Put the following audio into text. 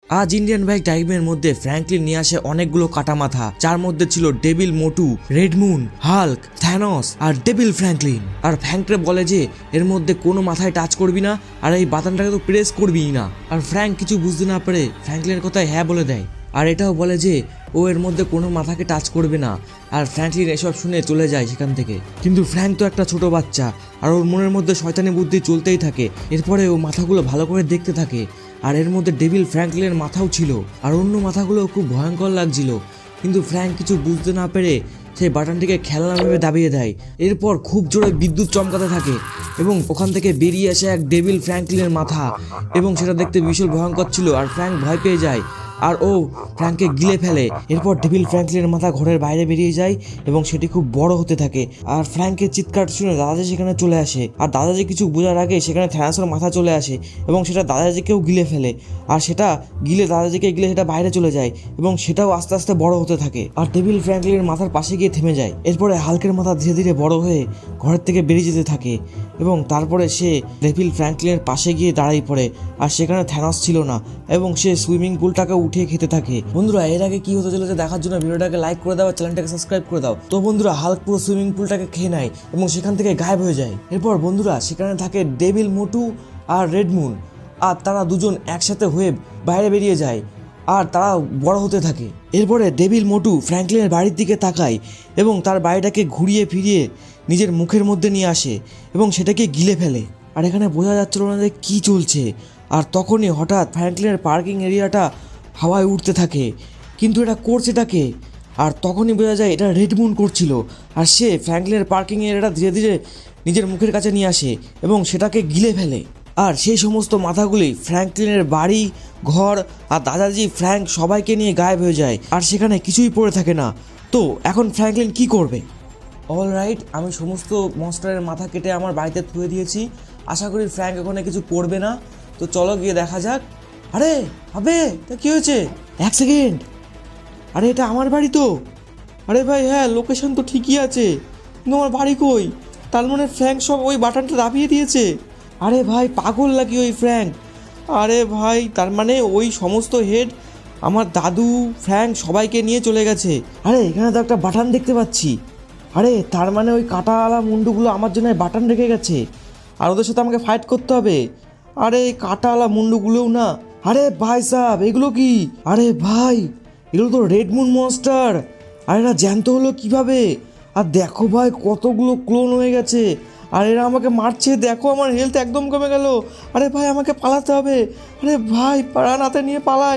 আজ Indian bike টাইমের মধ্যে ফ্র্যাঙ্কলিন নিয়ে আসে অনেকগুলো কাটা মাথা, যার মধ্যে ছিল ডেভিল মোটু, রেড মুন, হাল্ক, থ্যানস আর ডেভিল ফ্র্যাঙ্কলিন। আর ফ্র্যাঙ্করে বলে যে এর মধ্যে কোনো মাথায় টাচ করবি না, আর এই বাটনটাকে তো প্রেস করবি না। আর ফ্র্যাঙ্ক কিছু বুঝতে না পারে ফ্র্যাঙ্কলিনের কথায় হ্যাঁ বলে দেয়, আর এটাও বলে যে ও এর মধ্যে কোনো মাথাকে টাচ করবে না। আর ফ্র্যাঙ্কলিন এসব শুনে চলে যায় সেখান থেকে। কিন্তু ফ্র্যাঙ্ক তো একটা ছোট বাচ্চা, আর ওর মনের মধ্যে শয়তানি বুদ্ধি চলতেই থাকে। এরপরে ও মাথাগুলো ভালো করে দেখতে থাকে, আর এর মধ্যে ডেভিল ফ্র্যাঙ্কলিনের মাথাও ছিল, আর অন্য মাথাগুলো খুব ভয়ঙ্কর লাগছিল। কিন্তু ফ্র্যাঙ্ক কিছু বুঝতে না পেরে সেই বাটনটিকে খেলনা ভেবে দাবিয়ে দেয়। এরপর খুব জোরে বিদ্যুৎ চমকাতে থাকে এবং ওখান থেকে বেরিয়ে আসে এক ডেভিল ফ্র্যাঙ্কলিনের মাথা, এবং সেটা দেখতে ভীষণ ভয়ঙ্কর ছিল। আর ফ্র্যাঙ্ক ভয় পেয়ে যায়, আর ও ফ্র্যাঙ্ককে গিলে ফেলে। এরপর ডেভিল ফ্র্যাঙ্কলিনের মাথা ঘরের বাইরে বেরিয়ে যায় এবং সেটি খুব বড় হতে থাকে। আর ফ্র্যাঙ্কের চিৎকার শুনে দাদাজি সেখানে চলে আসে, আর দাদাজি কিছু বোঝার আগে সেখানে থ্যানোসের মাথা চলে আসে এবং সেটা দাদাজিকেও গিলে ফেলে। আর সেটা গিলে দাদাজিকে গিলে সেটা বাইরে চলে যায় এবং সেটাও আস্তে আস্তে বড় হতে থাকে, আর ডেভিল ফ্র্যাঙ্কলিনের মাথার পাশে গিয়ে থেমে যায়। এরপরে হাল্কের মাথা ধীরে ধীরে বড় হয়ে ঘরের থেকে বেরিয়ে যেতে থাকে এবং তারপরে সে ডেভিল ফ্র্যাঙ্কলিনের পাশে গিয়ে দাঁড়াই পড়ে, আর সেখানে থ্যানোস ছিল না এবং সে সুইমিং পুলটাকে উঠে খেতে থাকে। বন্ধুরা, এর আগে কি হতে চলেছে দেখার জন্য ভিডিওটাকে লাইক করে দাও, চ্যানেলটাকে সাবস্ক্রাইব করে দাও। তো বন্ধুরা, হাল্ক পুরো সুইমিং পুলটাকে খেয়ে নেয় এবং সেখান থেকে গায়েব হয়ে যায়। এরপর বন্ধুরা, সেখানে থাকে ডেভিল মোটু আর রেড মুন, আর তারা দুজন একসাথে হয়ে বাইরে বেরিয়ে যায়, আর তারা বড় হতে থাকে। এরপরে ডেভিল মোটু ফ্র্যাঙ্কলিনের বাড়ির দিকে তাকায় এবং তার বাড়িটাকে ঘুরিয়ে ফিরিয়ে নিজের মুখের মধ্যে নিয়ে আসে এবং সেটাকে গিলে ফেলে। আর এখানে বোঝা যাচ্ছিল না যে কী চলছে। আর তখনই হঠাৎ ফ্র্যাঙ্কলিনের পার্কিং এরিয়াটা হাওয়ায় উঠতে থাকে, কিন্তু এটা করছেটাকে? আর তখনই বোঝা যায় এটা রেড মুন করছিল, আর সে ফ্র্যাঙ্কলিনের পার্কিং এরিয়াটা ধীরে ধীরে নিজের মুখের কাছে নিয়ে আসে এবং সেটাকে গিলে ফেলে। আর সেই সমস্ত মাথাগুলি ফ্র্যাঙ্কলিনের বাড়ি, ঘর আর দাদাজি ফ্র্যাঙ্ক সবাইকে নিয়ে গায়েব হয়ে যায়, আর সেখানে কিছুই পড়ে থাকে না। তো এখন ফ্র্যাঙ্কলিন কি করবে? অল রাইট, আমি সমস্ত মনস্টারের মাথা কেটে আমার বাড়িতে থুয়ে দিয়েছি। আশা করি ফ্র্যাঙ্ক ওখানে কিছু করবে না। তো চলো গিয়ে দেখা যাক। আরে হবে, তা কী হয়েছে? এক সেকেন্ড, আরে এটা আমার বাড়ি তো। আরে ভাই হ্যাঁ, লোকেশন তো ঠিকই আছে, কিন্তু আমার বাড়ি কই? তার মানে ফ্র্যাঙ্ক সব ওই বাটনটা দাবিয়ে দিয়েছে। আরে ভাই পাগল নাকি ওই ফ্র্যাঙ্ক? আরে ভাই, তার মানে ওই সমস্ত হেড আমার দাদু, ফ্র্যাঙ্ক সবাইকে নিয়ে চলে গেছে। আরে এখানে তো একটা বাটন দেখতে পাচ্ছি। আরে তার মানে ওই কাটাওয়ালা মুন্ডুগুলো আমার জন্য বাটন রেখে গেছে, আর ওদের সাথে আমাকে ফাইট করতে হবে। আরে কাটাওয়ালা মুন্ডুগুলোও না। আরে ভাই সাহেব, এগুলো কি? আরে ভাই, এগুলো তো রেড মুন মনস্টার। আর এরা জ্যান্ত হলো কিভাবে? আর দেখো ভাই, কতগুলো ক্লোন হয়ে গেছে, আর এরা আমাকে মারছে। দেখো আমার হেলথ একদম কমে গেল। আরে ভাই, আমাকে পালাতে হবে। আরে ভাই, প্রাণ হাতে নিয়ে পালাই।